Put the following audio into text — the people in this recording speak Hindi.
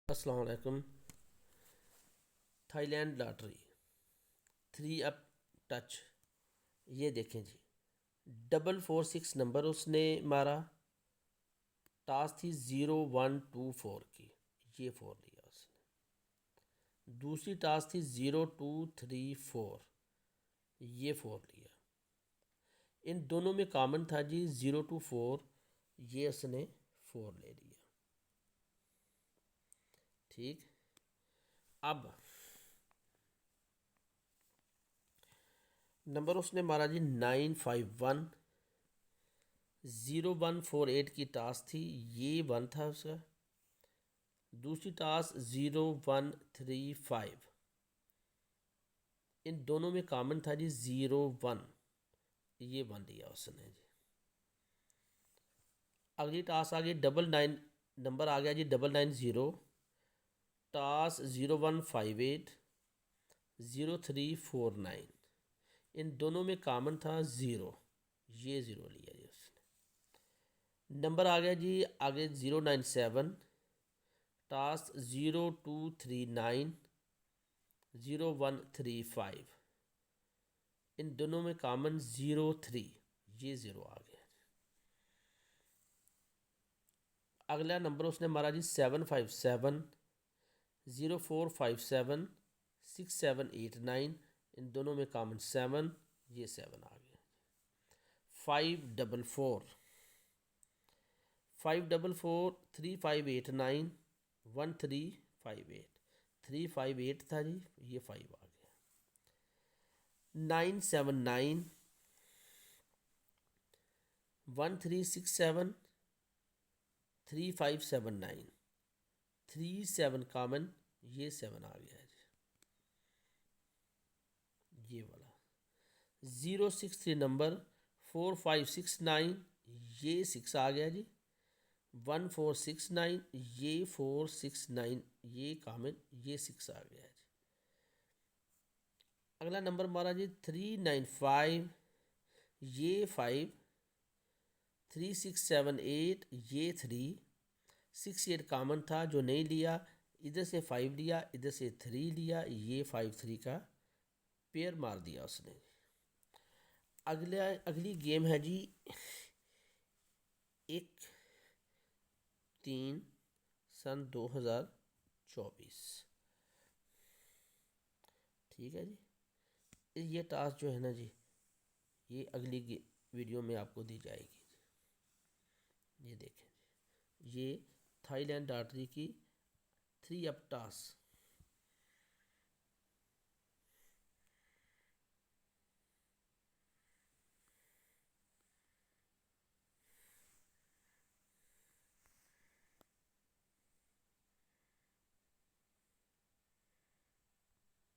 अस्सलाम वालेकुम। थाईलैंड लॉटरी 3 अप टच, ये देखें जी, 446 नंबर उसने मारा। टास थी 0124 की, ये 4 लिया उसने। दूसरी टास थी 0234, ये 4 लिया। इन दोनों में कॉमन था जी 024, ये उसने 4 ले लिया। ठीक। अब नंबर उसने मारा जी 951, 0148 की टास थी, ये 1 था उसका। दूसरी टास 0135, इन दोनों में कॉमन था जी 01, ये 1 लिया उसने जी। अगली टास आ गई 99, नंबर आ गया जी 990, टास 0158, 0349, इन दोनों में कॉमन था 0, ये 0 लिया जी उसने। नंबर आ गया जी आगे 097, टास्क 0239, 0135, इन दोनों में कॉमन 03, ये 0 आ गया। अगला नंबर उसने मारा जी 757, 0457, 6789, इन दोनों में कॉमन 7, ये 7 आ गया। 544, 544, 3589, 1358, 358 था जी, ये 5 आ गया। 979, 1367, 3579, 37 कॉमन, ये 7 आ गया जी, ये वाला। 063 नंबर, 4569, ये 6 आ गया जी। 1469, ये 469, ये कॉमन, ये 6 आ गया जी। अगला नंबर मारा जी 395, ये 5, 3678, ये 3, 68 कॉमन था जो नहीं लिया, इधर से 5 लिया, इधर से 3 लिया, ये 53 का पेयर मार दिया उसने। अगली गेम है जी 1/3/2024। ठीक है जी। ये टास्क जो है ना जी, ये अगली वीडियो में आपको दी जाएगी। ये देखें जी, ये थाईलैंड लॉटरी की 3 अप टास्क